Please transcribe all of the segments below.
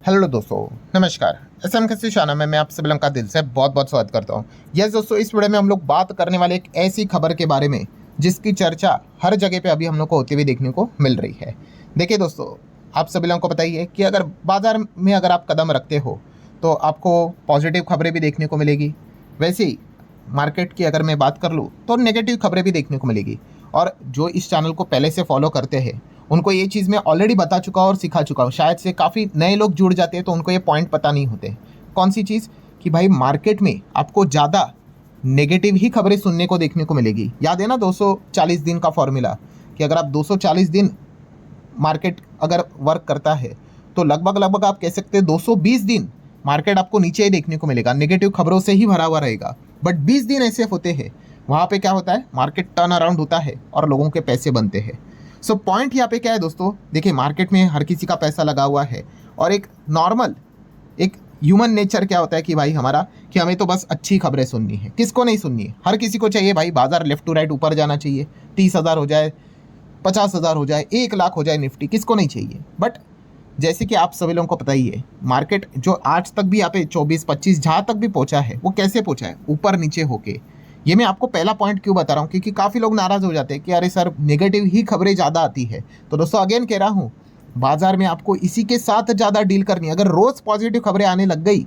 Hello दोस्तों, नमस्कार। SM कृषि चैनल में मैं आप सभी लोगों का दिल से बहुत बहुत स्वागत करता हूं। यस दोस्तों, इस वीडियो में हम लोग बात करने वाले एक ऐसी खबर के बारे में जिसकी चर्चा हर जगह पे अभी हम लोग को होती हुई देखने को मिल रही है। देखिए दोस्तों, आप सभी लोगों को बताइए कि अगर बाजार में अगर आप कदम रखते हो तो आपको पॉजिटिव खबरें भी देखने को मिलेगी। वैसे ही मार्केट की अगर मैं बात कर लूँ तो नेगेटिव खबरें भी देखने को मिलेगी। और जो इस चैनल को पहले से फॉलो करते हैं उनको ये चीज़ मैं ऑलरेडी बता चुका हूँ और सिखा चुका हूँ। शायद से काफ़ी नए लोग जुड़ जाते हैं तो उनको ये पॉइंट पता नहीं होते। कौन सी चीज़? कि भाई मार्केट में आपको ज़्यादा नेगेटिव ही खबरें सुनने को देखने को मिलेगी। याद है ना 240 दिन का फॉर्मूला, कि अगर आप 240 दिन मार्केट अगर वर्क करता है तो लगभग लगभग आप कह सकते हैं 220 दिन मार्केट आपको नीचे ही देखने को मिलेगा, नेगेटिव खबरों से ही भरा हुआ रहेगा। बट 20 दिन ऐसे होते हैं वहाँ पे क्या होता है, मार्केट टर्न अराउंड होता है और लोगों के पैसे बनते हैं। सो पॉइंट यहाँ पे क्या है दोस्तों, देखिए मार्केट में हर किसी का पैसा लगा हुआ है और एक नॉर्मल एक ह्यूमन नेचर क्या होता है कि भाई हमारा, कि हमें तो बस अच्छी खबरें सुननी है। किसको नहीं सुननी है? हर किसी को चाहिए भाई बाजार लेफ्ट टू राइट ऊपर जाना चाहिए, 30,000 हो जाए, 50,000 हो जाए, 1 लाख हो जाए निफ्टी, किसको नहीं चाहिए। बट जैसे कि आप सभी लोगों को पता ही है, मार्केट जो आज तक भी यहाँ पे 24-25 जहाँ तक भी पहुंचा है वो कैसे पहुंचा है? ऊपर नीचे होके। ये मैं आपको पहला पॉइंट क्यों बता रहा हूँ, क्योंकि काफ़ी लोग नाराज़ हो जाते हैं कि अरे सर नेगेटिव ही खबरें ज़्यादा आती है। तो दोस्तों अगेन कह रहा हूँ, बाजार में आपको इसी के साथ ज़्यादा डील करनी है। अगर रोज़ पॉजिटिव खबरें आने लग गई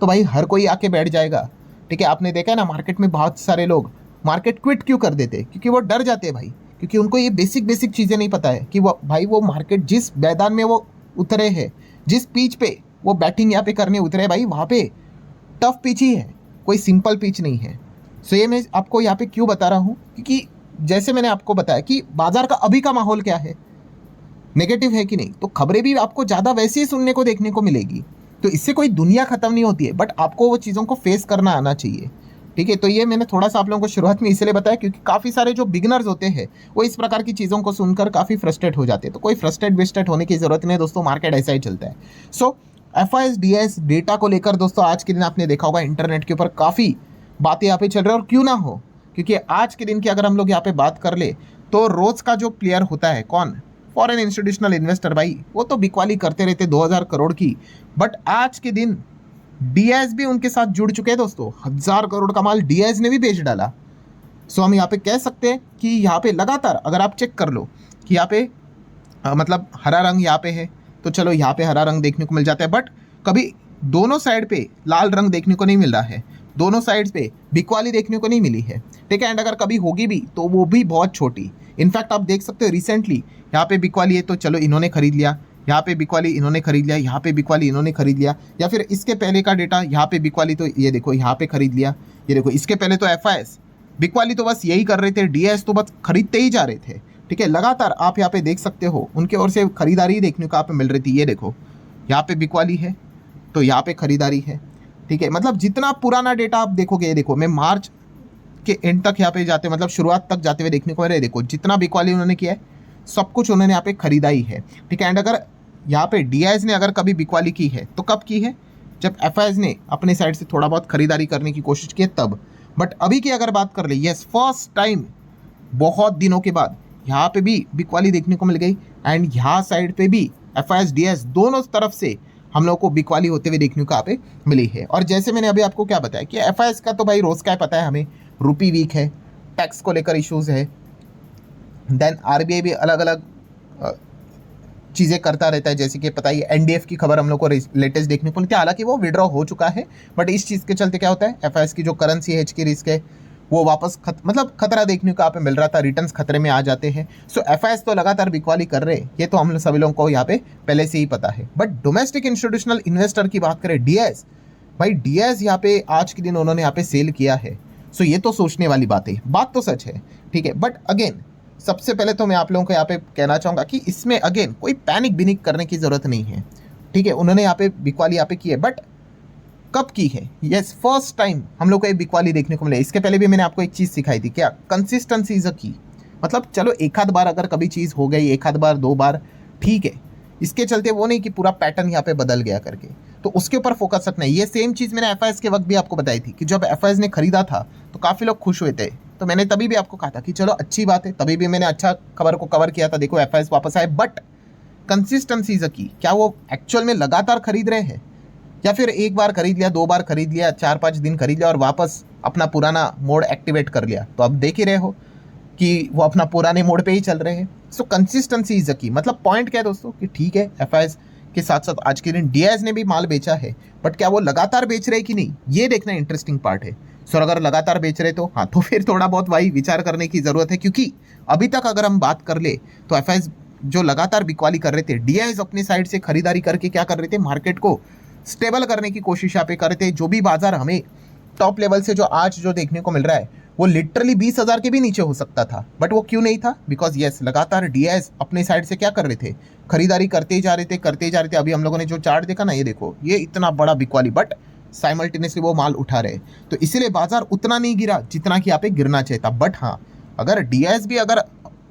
तो भाई हर कोई आके बैठ जाएगा। ठीक है, आपने देखा है ना मार्केट में बहुत सारे लोग मार्केट क्विट क्यों कर देते हैं? क्योंकि वो डर जाते हैं भाई, क्योंकि उनको ये बेसिक बेसिक चीज़ें नहीं पता है कि वो भाई वो मार्केट जिस मैदान में वो उतरे हैं, जिस पिच पे वो बैटिंग यहाँ पे करने उतरे भाई, वहाँ पे टफ पिच ही है, कोई सिंपल पिच नहीं है। सो ये मैं आपको यहाँ पे क्यों बता रहा हूँ, क्योंकि जैसे मैंने आपको बताया कि बाजार का अभी का माहौल क्या है, नेगेटिव है कि नहीं, तो खबरें भी आपको ज़्यादा वैसे ही सुनने को देखने को मिलेगी। तो इससे कोई दुनिया ख़त्म नहीं होती है, बट आपको वो चीज़ों को फेस करना आना चाहिए। ठीक है, तो ये मैंने थोड़ा सा आप लोगों को शुरुआत में इसलिए बताया क्योंकि काफ़ी सारे जो बिगनर्स होते हैं वो इस प्रकार की चीज़ों को सुनकर काफ़ी फ्रस्ट्रेट हो जाते हैं। तो कोई फ्रस्ट्रेट होने की ज़रूरत नहीं दोस्तों, मार्केट ऐसा ही चलता है। सो FIS-DS डेटा को लेकर दोस्तों आज के दिन आपने देखा होगा इंटरनेट के ऊपर काफ़ी बातें यहाँ पे चल रही है, और क्यों ना हो, क्योंकि आज के दिन की अगर हम लोग यहाँ पे बात कर ले तो रोज़ का जो प्लेयर होता है कौन? फॉरेन इंस्टीट्यूशनल इन्वेस्टर भाई, वो तो बिकवाली करते रहते 2000 करोड़ की। बट आज के दिन डीआईएस भी उनके साथ जुड़ चुके हैं दोस्तों, 1000 करोड़ का माल डीआईएस ने भी बेच डाला। सो हम यहाँ पे कह सकते हैं कि यहाँ पे लगातार अगर आप चेक कर लो कि यहाँ पे मतलब हरा रंग यहाँ पे है, तो चलो यहाँ पे हरा रंग देखने को मिल जाता है। बट कभी दोनों साइड पे लाल रंग देखने को नहीं मिल रहा है, दोनों साइड पे बिकवाली देखने को नहीं मिली है। ठीक है, एंड अगर कभी होगी भी तो वो भी बहुत छोटी। इनफैक्ट आप देख सकते हो रिसेंटली यहाँ पे बिकवाली है तो चलो इन्होंने खरीद लिया, यहाँ पे बिकवाली इन्होंने खरीद लिया, यहाँ पे बिकवाली इन्होंने खरीद लिया, या फिर इसके पहले का डेटा यहाँ पे बिकवाली तो ये देखो यहाँ पे खरीद लिया, ये देखो इसके पहले तो FIS बिकवाली तो बस यही कर रहे थे, डीएस तो बस खरीदते ही जा रहे थे। ठीक है, लगातार आप यहाँ पे देख सकते हो उनके ओर से खरीदारी देखने को आप मिल रही थी। ये देखो यहाँ पे बिकवाली है तो यहाँ पे खरीदारी है। ठीक है, मतलब जितना पुराना डेटा आप देखोगे, ये देखो मैं मार्च के एंड तक यहाँ पे जाते, मतलब शुरुआत तक जाते हुए देखने को मिल रहा है। देखो जितना बिकवाली उन्होंने किया है सब कुछ उन्होंने यहाँ पे खरीदा ही है। ठीक है, एंड अगर यहाँ पे डीआईएस ने अगर कभी बिकवाली की है तो कब की है? जब FIS ने अपने साइड से थोड़ा बहुत खरीदारी करने की कोशिश की है तब। बट अभी की अगर बात कर ले, यस फर्स्ट टाइम बहुत दिनों के बाद यहाँ पे भी बिकवाली देखने को मिल गई, एंड यहाँ साइड पे भी FIS-DS दोनों तरफ से हम लोग को बिकवाली होते हुए देखने को यहाँ पे मिली है। और जैसे मैंने अभी आपको क्या बताया कि FIS का तो भाई रोज़ का पता है हमें, रुपी वीक है, टैक्स को लेकर इश्यूज़ है, देन RBI भी अलग अलग चीज़ें करता रहता है। जैसे कि पता ही NDF की खबर हम लोग को लेटेस्ट देखने को मिलती है, हालांकि वो विड्रॉ हो चुका है, बट इस चीज़ के चलते क्या होता है, FIS की जो करेंसी हेज की रिस्क है वो वापस मतलब खतरा देखने को यहाँ पे मिल रहा था, रिटर्न्स खतरे में आ जाते हैं। सो FIS तो लगातार बिकवाली कर रहे हैं, ये तो हम सभी लोगों को यहाँ पे पहले से ही पता है। बट डोमेस्टिक इंस्टीट्यूशनल इन्वेस्टर की बात करें, डीआईएस भाई, डीआईएस यहाँ पे आज के दिन उन्होंने यहाँ पे सेल किया है। सो ये तो सोचने वाली बात है, बात तो सच है। ठीक है, बट अगेन सबसे पहले तो मैं आप लोगों को यहाँ पे कहना चाहूँगा कि इसमें अगेन कोई पैनिक बिनिक करने की ज़रूरत नहीं है। ठीक है, उन्होंने यहाँ पे बिकवाली यहाँ पे की है, बट कब की है? यस फर्स्ट टाइम हम लोग को ये बिकवाली देखने को मिले। इसके पहले भी मैंने आपको एक चीज़ सिखाई थी, क्या? कंसिस्टेंसी इज अ की। मतलब चलो एक आध बार अगर कभी चीज़ हो गई, एक आध बार 2 बार ठीक है, इसके चलते वो नहीं कि पूरा पैटर्न यहाँ पे बदल गया करके, तो उसके ऊपर फोकस रखना है। ये सेम चीज़ मैंने FIS के वक्त भी आपको बताई थी कि जब FIS ने खरीदा था तो काफ़ी लोग खुश हुए थे, तो मैंने तभी भी आपको कहा था कि चलो अच्छी बात है, तभी भी मैंने अच्छा खबर को कवर किया था, देखो FIS वापस आए। बट कंसिस्टेंसी इज अ की। क्या वो एक्चुअल में लगातार खरीद रहे हैं, या फिर एक बार खरीद लिया, 2 बार खरीद लिया, 4-5 दिन खरीद लिया और वापस अपना पुराना मोड एक्टिवेट कर लिया। तो अब देख ही रहे हो कि वो अपना पुराने मोड पे ही चल रहे हैं। सो कंसिस्टेंसी इज अ की। मतलब पॉइंट क्या है दोस्तों कि ठीक है, एफआईएस के साथ साथ आज के दिन डीआईएस ने भी माल बेचा है, बट क्या वो लगातार बेच रहे कि नहीं, ये देखना इंटरेस्टिंग पार्ट है। सो अगर लगातार बेच रहे तो हाँ, तो फिर थोड़ा बहुत भाई विचार करने की जरूरत है, क्योंकि अभी तक अगर हम बात कर ले तो एफआईएस जो लगातार बिकवाली कर रहे थे, डीआईएस अपनी साइड से खरीदारी करके क्या कर रहे थे, मार्केट को स्टेबल करने की कोशिश यहाँ पे कर रहे थे। जो भी बाजार हमें टॉप लेवल से जो आज जो देखने को मिल रहा है वो लिटरली 20,000 के भी नीचे हो सकता था, बट वो क्यों नहीं था, बिकॉज यस लगातार डीआईएस अपने साइड से क्या कर रहे थे, खरीदारी करते ही जा रहे थे। अभी हम लोगों ने जो चार्ट देखा ना, ये देखो, ये इतना बड़ा बिकवाली, बट साइमल्टेनियसली वो माल उठा रहे, तो इसीलिए बाजार उतना नहीं गिरा जितना कि यहाँ पे गिरना चाहिए था। बट हाँ, अगर डीआईएस भी अगर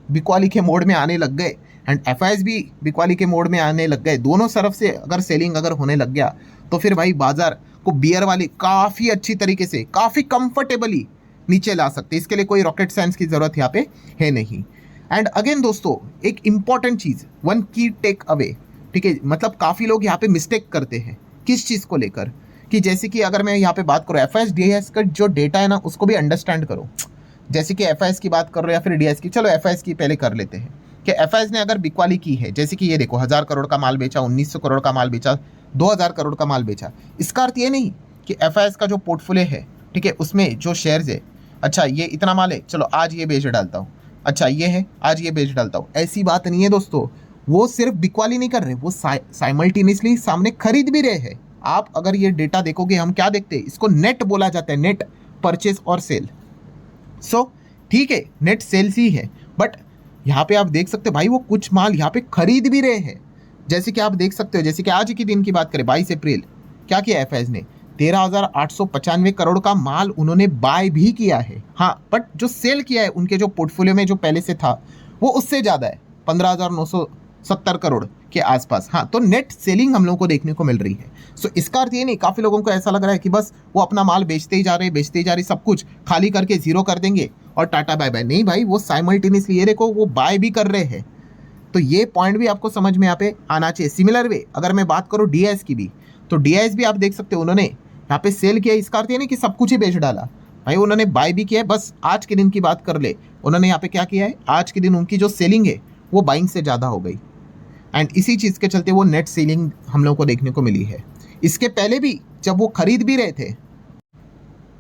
बिकवाली के मोड में आने लग गए एंड एफआईएस भी बिकवाली के मोड में आने लग गए, दोनों तरफ से अगर सेलिंग अगर होने लग गया, तो फिर भाई बाजार को बियर वाली काफ़ी अच्छी तरीके से, काफ़ी कंफर्टेबली नीचे ला सकते। इसके लिए कोई रॉकेट साइंस की ज़रूरत यहाँ पे है नहीं। एंड अगेन दोस्तों, एक इंपॉर्टेंट चीज़, वन की टेक अवे, ठीक है, मतलब काफ़ी लोग यहाँ पे मिस्टेक करते हैं किस चीज़ को लेकर, कि जैसे कि अगर मैं यहाँ पे बात करूँ एफआईएस डीआईएस का जो डेटा है ना, उसको भी अंडरस्टैंड करो। जैसे कि एफआईएस की बात कर रहे हो या फिर डीआईएस की, चलो एफआईएस की पहले कर लेते हैं कि एफआईएस ने अगर बिकवाली की है, जैसे कि ये देखो 1000 करोड़ का माल बेचा, 1900 करोड़ का माल बेचा, 2000 करोड़ का माल बेचा, इसका अर्थ ये नहीं कि एफआईएस का जो पोर्टफोलियो है, ठीक है, उसमें जो शेयर्स है, अच्छा ये इतना माल है, चलो आज ये बेच डालता हूँ, अच्छा ये है आज ये बेच डालता हूँ, ऐसी बात नहीं है दोस्तों। वो सिर्फ बिकवाली नहीं कर रहे, वो साइमल्टेनियसली सामने खरीद भी रहे हैं। आप अगर ये डेटा देखोगे, हम क्या देखते हैं, इसको नेट बोला जाता है, नेट परचेज और सेल। सो ठीक है, नेट सेल्स ही है, बट यहाँ पे आप देख सकते हो भाई वो कुछ माल यहाँ पे खरीद भी रहे हैं। जैसे कि आप देख सकते हो, जैसे कि आज के दिन की बात करें 22 अप्रैल, क्या किया एफआईएस ने, 13,895 करोड़ का माल उन्होंने बाय भी किया है। हाँ, बट जो सेल किया है उनके जो पोर्टफोलियो में जो पहले से था वो उससे ज़्यादा है, 15,970 करोड़ के आसपास। हाँ, तो नेट सेलिंग हम लोगों को देखने को मिल रही है। सो इसका अर्थ ये नहीं, काफ़ी लोगों को ऐसा लग रहा है कि बस वो अपना माल बेचते ही जा रहे, सब कुछ खाली करके जीरो कर देंगे और टाटा बाय बाय। नहीं भाई, वो साइमल्टेनियसली ये देखो वो बाय भी कर रहे हैं। तो ये पॉइंट भी आपको समझ में यहाँ पे आना चाहिए। सिमिलर वे अगर मैं बात करूँ डीआईएस की भी, तो डीआईएस भी आप देख सकते हो उन्होंने यहाँ पे सेल किया। इसका अर्थ ये नहीं कि सब कुछ ही बेच डाला भाई, उन्होंने बाय भी किया है। बस आज के दिन की बात कर ले, उन्होंने यहाँ पे क्या किया है, आज के दिन उनकी जो सेलिंग है वो बाइंग से ज़्यादा हो गई, एंड इसी चीज़ के चलते वो नेट सेलिंग हम लोग को देखने को मिली है। इसके पहले भी जब वो खरीद भी रहे थे,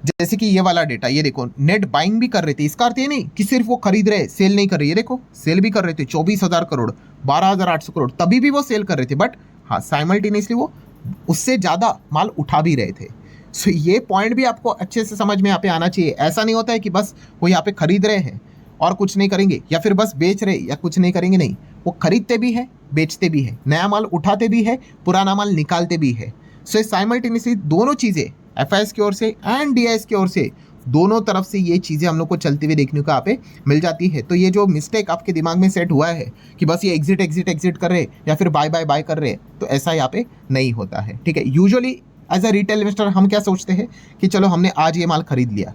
जैसे कि ये वाला डेटा, ये देखो नेट बाइंग भी कर रहे थे। इसका अर्थ ये नहीं कि सिर्फ वो खरीद रहे, सेल नहीं कर रहे। ये देखो सेल भी कर रहे थे, 24,000 करोड़, 12,800 करोड़, तभी भी वो सेल कर रहे थे, बट हाँ साइमल्टेनियसली वो उससे ज़्यादा माल उठा भी रहे थे। सो ये पॉइंट भी आपको अच्छे से समझ में यहाँ पे आना चाहिए। ऐसा नहीं होता है कि बस वो यहाँ पे खरीद रहे हैं और कुछ नहीं करेंगे, या फिर बस बेच रहे या कुछ नहीं करेंगे। नहीं, वो खरीदते भी है, बेचते भी है, नया माल उठाते भी है, पुराना माल निकालते भी है। सो साइमल्टेनियसली दोनों चीज़ें एफआईएस की ओर से एंड डीआईएस की ओर से, दोनों तरफ से ये चीज़ें हम लोग को चलती हुई देखने को यहाँ पे मिल जाती है। तो ये जो मिस्टेक आपके दिमाग में सेट हुआ है कि बस ये एग्जिट कर रहे या फिर बाय कर रहे, तो ऐसा यहाँ पे नहीं होता है, ठीक है। Usually as a retail investor हम क्या सोचते हैं कि चलो हमने आज ये माल खरीद लिया,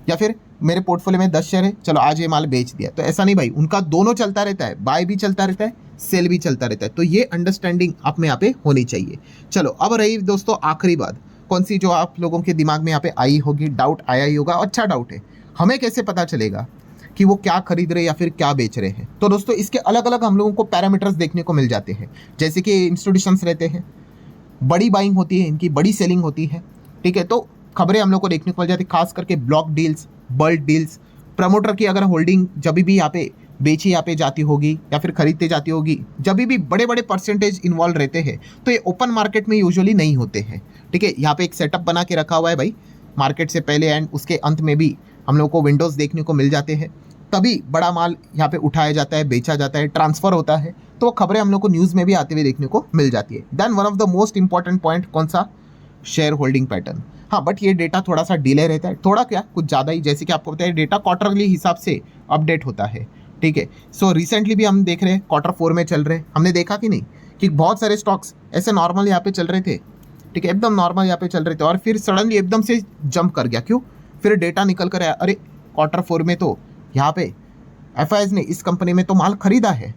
या फिर मेरे पोर्टफोलियो में 10 शेयर है, चलो आज ये माल बेच दिया। तो ऐसा नहीं भाई, उनका दोनों चलता रहता है, बाय भी चलता रहता है, सेल भी चलता रहता है। तो ये अंडरस्टैंडिंग आप में यहाँ पे होनी चाहिए। चलो अब रही दोस्तों आखिरी बात, कौन सी, जो आप लोगों के दिमाग में यहाँ पे आई होगी, डाउट आया ही होगा, अच्छा डाउट है, हमें कैसे पता चलेगा कि वो क्या खरीद रहे या फिर क्या बेच रहे हैं। तो दोस्तों इसके अलग अलग हम लोगों को पैरामीटर्स देखने को मिल जाते हैं। जैसे कि इंस्टीट्यूशंस रहते हैं, बड़ी बाइंग होती है इनकी, बड़ी सेलिंग होती है, ठीक है, तो खबरें हम लोग को देखने को मिल जाती है, खास करके block deals, bulk deals, promoter की अगर होल्डिंग जब भी यहाँ पे बेची यहाँ पे जाती होगी या फिर खरीदते जाती होगी, जब भी बड़े बड़े परसेंटेज इन्वॉल्व रहते हैं, तो ये ओपन मार्केट में यूजुअली नहीं होते हैं, ठीक है। यहाँ पे एक सेटअप बना के रखा हुआ है भाई, मार्केट से पहले एंड उसके अंत में भी हम लोग को विंडोज़ देखने को मिल जाते हैं, तभी बड़ा माल यहाँ पे उठाया जाता है, बेचा जाता है, ट्रांसफ़र होता है, तो वो खबरें हम लोग को न्यूज़ में भी आते हुए देखने को मिल जाती है। Then one of the most important point कौन सा, शेयर होल्डिंग पैटर्न। हाँ, बट ये डेटा थोड़ा सा डिले रहता है, थोड़ा क्या कुछ ज़्यादा ही, जैसे कि आपको पता है डेटा क्वार्टरली हिसाब से अपडेट होता है, ठीक है। सो रिसेंटली भी हम देख रहे हैं Q4 में चल रहे हैं, हमने देखा कि नहीं कि बहुत सारे स्टॉक्स ऐसे नॉर्मल यहाँ पे चल रहे थे, ठीक है, एकदम नॉर्मल यहाँ पे चल रहे थे, और फिर सडनली एकदम से जंप कर गया। क्यों? फिर डेटा निकल कर आया, अरे Q4 में तो यहाँ पे एफआईएस ने इस कंपनी में तो माल खरीदा है,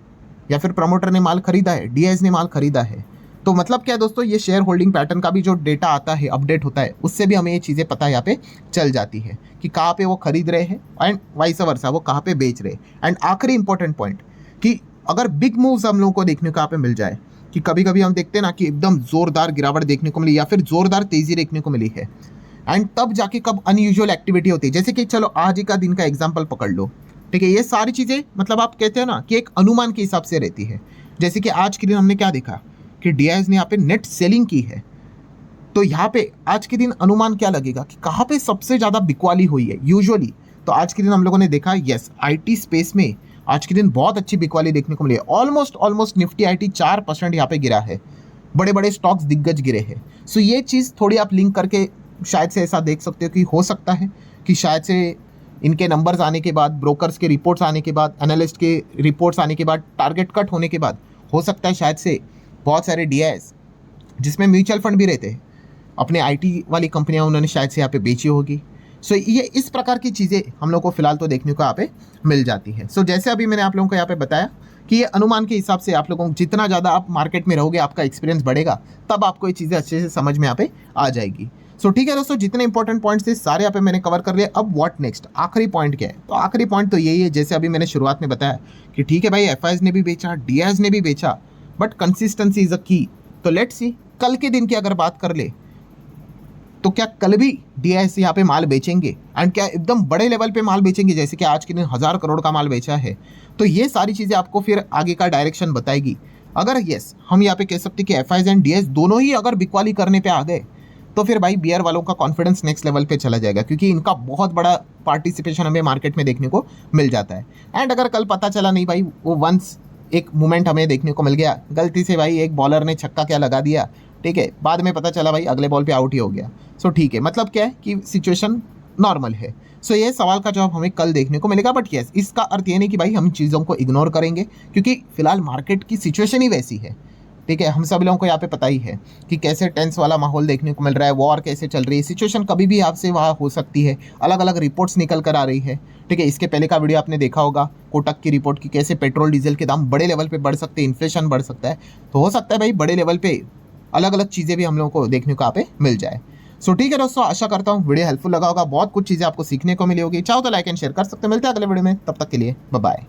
या फिर प्रमोटर ने माल खरीदा है, डीआईज ने माल खरीदा है। तो मतलब क्या है दोस्तों, ये शेयर होल्डिंग पैटर्न का भी जो डेटा आता है, अपडेट होता है, उससे भी हमें ये चीज़ें पता यहाँ पे चल जाती है कि कहाँ पे वो खरीद रहे हैं एंड वाइस वर्सा वो कहाँ पे बेच रहे हैं। एंड आखिरी इंपॉर्टेंट पॉइंट कि अगर बिग मूव्स हम लोगों को देखने को यहाँ पे मिल जाए, कि कभी कभी हम देखते हैं ना कि एकदम जोरदार गिरावट देखने को मिली या फिर जोरदार तेजी देखने को मिली है, एंड तब जाके कब अनयूजुअल एक्टिविटी होती है, जैसे कि चलो आज ही का दिन का एग्जांपल पकड़ लो, ठीक है। ये सारी चीज़ें मतलब आप कहते हो ना कि एक अनुमान के हिसाब से रहती है। जैसे कि आज के दिन हमने क्या देखा कि डीआईएस ने यहाँ पे नेट सेलिंग की है, तो यहाँ पे आज के दिन अनुमान क्या लगेगा कि कहाँ पे सबसे ज़्यादा बिकवाली हुई है यूजुअली। तो आज के दिन हम लोगों ने देखा यस, आईटी स्पेस में आज के दिन बहुत अच्छी बिकवाली देखने को मिली है। ऑलमोस्ट निफ्टी आईटी 4% यहाँ पे गिरा है, बड़े बड़े स्टॉक्स दिग्गज गिरे हैं। सो ये चीज़ थोड़ी आप लिंक करके शायद से ऐसा देख सकते हो कि हो सकता है कि शायद से इनके नंबर्स आने के बाद, ब्रोकर्स के रिपोर्ट्स आने के बाद, एनालिस्ट के रिपोर्ट्स आने के बाद, टारगेट कट होने के बाद हो सकता है शायद से बहुत सारे डीआईएस जिसमें म्यूचुअल फंड भी रहते हैं, अपने आईटी वाली कंपनियां उन्होंने शायद से यहाँ पे बेची होगी। सो ये इस प्रकार की चीज़ें हम लोग को फिलहाल तो देखने को यहाँ पे मिल जाती है। सो जैसे अभी मैंने आप लोगों को यहाँ पे बताया कि ये अनुमान के हिसाब से आप लोगों को जितना ज़्यादा आप मार्केट में रहोगे, आपका एक्सपीरियंस बढ़ेगा, तब आपको ये चीज़ें अच्छे से समझ में यहाँ पे आ जाएगी। सो ठीक है दोस्तों, जितने इंपॉर्टेंट पॉइंट्स थे सारे यहाँ पे मैंने कवर कर लिए। अब व्हाट नेक्स्ट, आखिरी पॉइंट क्या है? तो आखिरी पॉइंट तो यही है, जैसे अभी मैंने शुरुआत में बताया कि ठीक है भाई, एफआईज ने भी बेचा, डीआईएस ने भी बेचा, बट कंसिस्टेंसी इज अ की। तो लेट्स सी, कल के दिन की अगर बात कर ले तो क्या कल भी डीआईएस यहाँ पे माल बेचेंगे, एंड क्या एकदम बड़े लेवल पे माल बेचेंगे, जैसे कि आज के दिन 1000 करोड़ का माल बेचा है। तो ये सारी चीज़ें आपको फिर आगे का डायरेक्शन बताएगी। अगर यस, हम यहाँ पे कह सकते हैं कि एफआईज एंड डीआईएस दोनों ही अगर बिकवाली करने पे आ गए, तो फिर भाई बियर वालों का कॉन्फिडेंस नेक्स्ट लेवल पे चला जाएगा, क्योंकि इनका बहुत बड़ा पार्टिसिपेशन हमें मार्केट में देखने को मिल जाता है। एंड अगर कल पता चला नहीं भाई, वो वंस एक मोमेंट हमें देखने को मिल गया, गलती से भाई एक बॉलर ने छक्का क्या लगा दिया, ठीक है, बाद में पता चला भाई अगले बॉल पे आउट ही हो गया, सो ठीक है, मतलब क्या है कि सिचुएशन नॉर्मल है। सो ये सवाल का जवाब हमें कल देखने को मिलेगा। बट यस, इसका अर्थ ये नहीं कि भाई हम चीज़ों को इग्नोर करेंगे, क्योंकि फिलहाल मार्केट की सिचुएशन ही वैसी है, ठीक है। हम सब लोगों को यहाँ पे पता ही है कि कैसे टेंस वाला माहौल देखने को मिल रहा है, वॉर कैसे चल रही है, सिचुएशन कभी भी आपसे वहाँ हो सकती है, अलग अलग रिपोर्ट्स निकल कर आ रही है, ठीक है। इसके पहले का वीडियो आपने देखा होगा कोटक की रिपोर्ट की, कैसे पेट्रोल डीजल के दाम बड़े लेवल पे बढ़ सकते हैं, इन्फ्लेशन बढ़ सकता है। तो हो सकता है भाई बड़े लेवल पे अलग अलग चीज़ें भी हम लोगों को देखने को यहाँ पे मिल जाए। सो ठीक है दोस्तों, आशा करता हूँ वीडियो हेल्पफुल लगा होगा, बहुत कुछ चीज़ें आपको सीखने को मिली होगी। चाहो तो लाइक एंड शेयर कर सकते हैं। मिलते हैं अगले वीडियो में, तब तक के लिए बाय बाय।